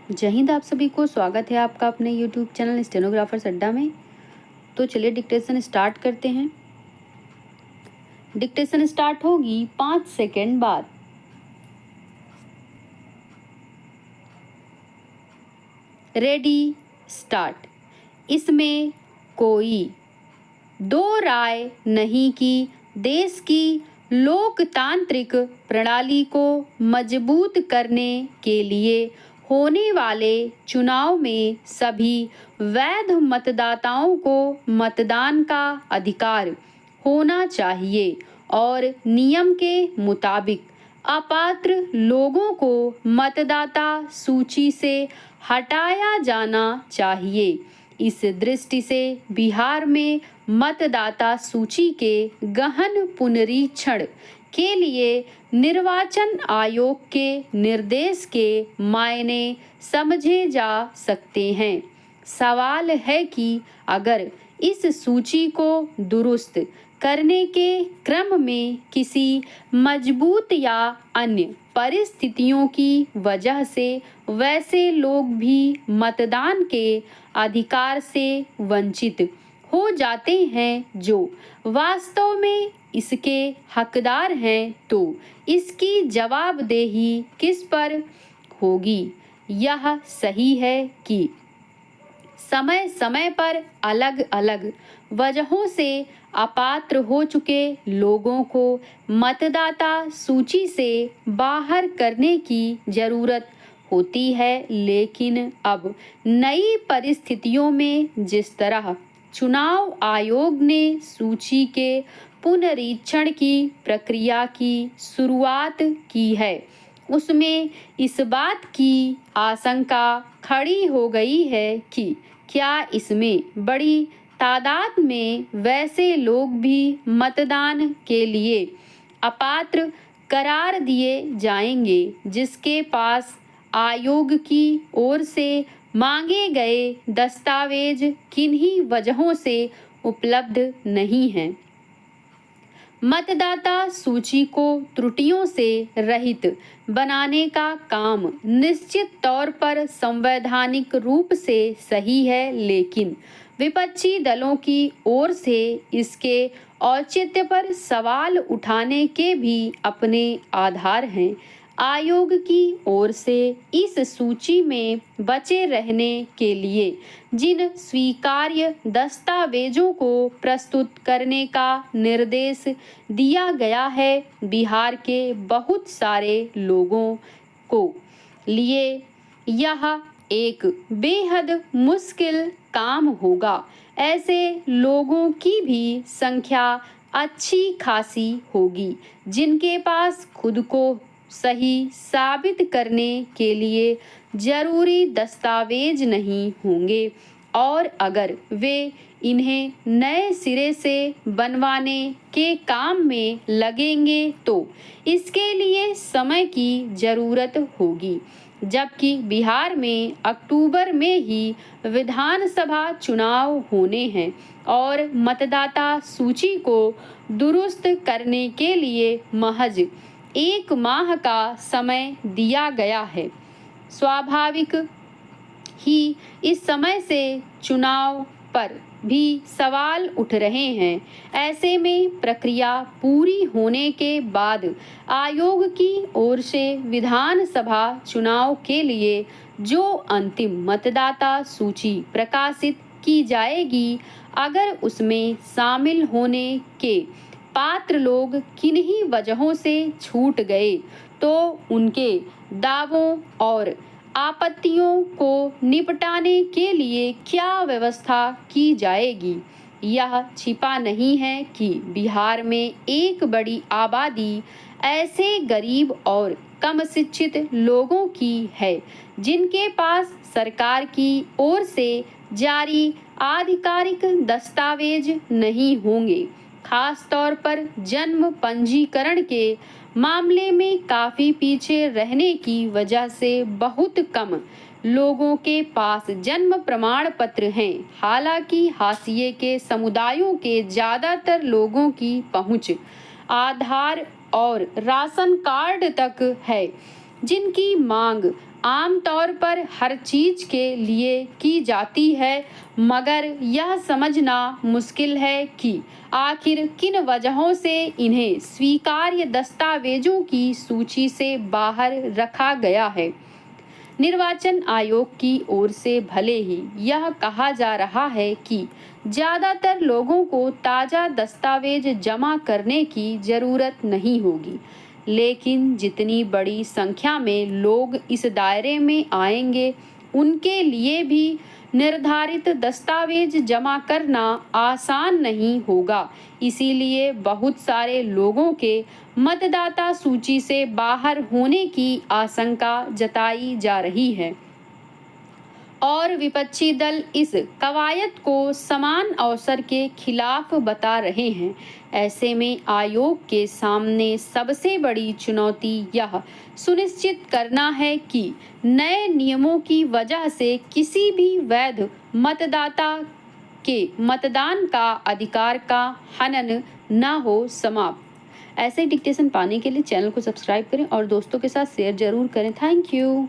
जय हिंद। आप सभी को स्वागत है आपका अपने YouTube चैनल स्टेनोग्राफर्स अड्डा में। तो चलिए डिक्टेशन स्टार्ट करते हैं। डिक्टेशन स्टार्ट होगी 5 सेकेंड बाद। Ready start. इसमें कोई दो राय नहीं कि देश की लोकतांत्रिक प्रणाली को मजबूत करने के लिए होने वाले चुनाव में सभी वैध मतदाताओं को मतदान का अधिकार होना चाहिए और नियम के मुताबिक अपात्र लोगों को मतदाता सूची से हटाया जाना चाहिए। इस दृष्टि से बिहार में मतदाता सूची के गहन पुनरीक्षण के लिए निर्वाचन आयोग के निर्देश के मायने समझे जा सकते हैं। सवाल है कि अगर इस सूची को दुरुस्त करने के क्रम में किसी मजबूत या अन्य परिस्थितियों की वजह से वैसे लोग भी मतदान के अधिकार से वंचित हो जाते हैं जो वास्तव में इसके हकदार हैं, तो इसकी जवाबदेही किस पर होगी? यह सही है कि समय समय पर अलग अलग वजहों से अपात्र हो चुके लोगों को मतदाता सूची से बाहर करने की जरूरत होती है, लेकिन अब नई परिस्थितियों में जिस तरह चुनाव आयोग ने सूची के पुनरीक्षण की प्रक्रिया की शुरुआत की है, उसमें इस बात की आशंका खड़ी हो गई है कि क्या इसमें बड़ी तादाद में वैसे लोग भी मतदान के लिए अपात्र करार दिए जाएंगे जिसके पास आयोग की ओर से मांगे गए दस्तावेज किन्हीं वजहों से उपलब्ध नहीं हैं। मतदाता सूची को त्रुटियों से रहित बनाने का काम निश्चित तौर पर संवैधानिक रूप से सही है, लेकिन विपक्षी दलों की ओर से इसके औचित्य पर सवाल उठाने के भी अपने आधार हैं। आयोग की ओर से इस सूची में बचे रहने के लिए जिन स्वीकार्य दस्तावेजों को प्रस्तुत करने का निर्देश दिया गया है, बिहार के बहुत सारे लोगों को लिए यह एक बेहद मुश्किल काम होगा। ऐसे लोगों की भी संख्या अच्छी खासी होगी जिनके पास खुद को सही साबित करने के लिए जरूरी दस्तावेज नहीं होंगे, और अगर वे इन्हें नए सिरे से बनवाने के काम में लगेंगे तो इसके लिए समय की जरूरत होगी। जबकि बिहार में अक्टूबर में ही विधानसभा चुनाव होने हैं और मतदाता सूची को दुरुस्त करने के लिए महज 1 माह का समय दिया गया है। स्वाभाविक ही इस समय से चुनाव पर भी सवाल उठ रहे हैं। ऐसे में प्रक्रिया पूरी होने के बाद आयोग की ओर से विधानसभा चुनाव के लिए जो अंतिम मतदाता सूची प्रकाशित की जाएगी, अगर उसमें शामिल होने के पात्र लोग किन्हीं वजहों से छूट गए तो उनके दावों और आपत्तियों को निपटाने के लिए क्या व्यवस्था की जाएगी? यह छिपा नहीं है कि बिहार में एक बड़ी आबादी ऐसे गरीब और कम शिक्षित लोगों की है जिनके पास सरकार की ओर से जारी आधिकारिक दस्तावेज नहीं होंगे। खास तौर पर जन्म पंजीकरण के मामले में काफी पीछे रहने की वजह से बहुत कम लोगों के पास जन्म प्रमाण पत्र हैं। हालांकि हाशिए के समुदायों के ज्यादातर लोगों की पहुंच आधार और राशन कार्ड तक है। जिनकी मांग आमतौर पर हर चीज के लिए की जाती है, मगर यह समझना मुश्किल है कि आखिर किन वजहों से इन्हें स्वीकार्य दस्तावेजों की सूची से बाहर रखा गया है। निर्वाचन आयोग की ओर से भले ही यह कहा जा रहा है कि ज्यादातर लोगों को ताज़ा दस्तावेज जमा करने की जरूरत नहीं होगी, लेकिन जितनी बड़ी संख्या में लोग इस दायरे में आएंगे, उनके लिए भी निर्धारित दस्तावेज जमा करना आसान नहीं होगा। इसीलिए बहुत सारे लोगों के मतदाता सूची से बाहर होने की आशंका जताई जा रही है और विपक्षी दल इस कवायद को समान अवसर के खिलाफ बता रहे हैं। ऐसे में आयोग के सामने सबसे बड़ी चुनौती यह सुनिश्चित करना है कि नए नियमों की वजह से किसी भी वैध मतदाता के मतदान का अधिकार का हनन न हो समाप्त। ऐसे डिक्टेशन पाने के लिए चैनल को सब्सक्राइब करें और दोस्तों के साथ शेयर जरूर करें। Thank you.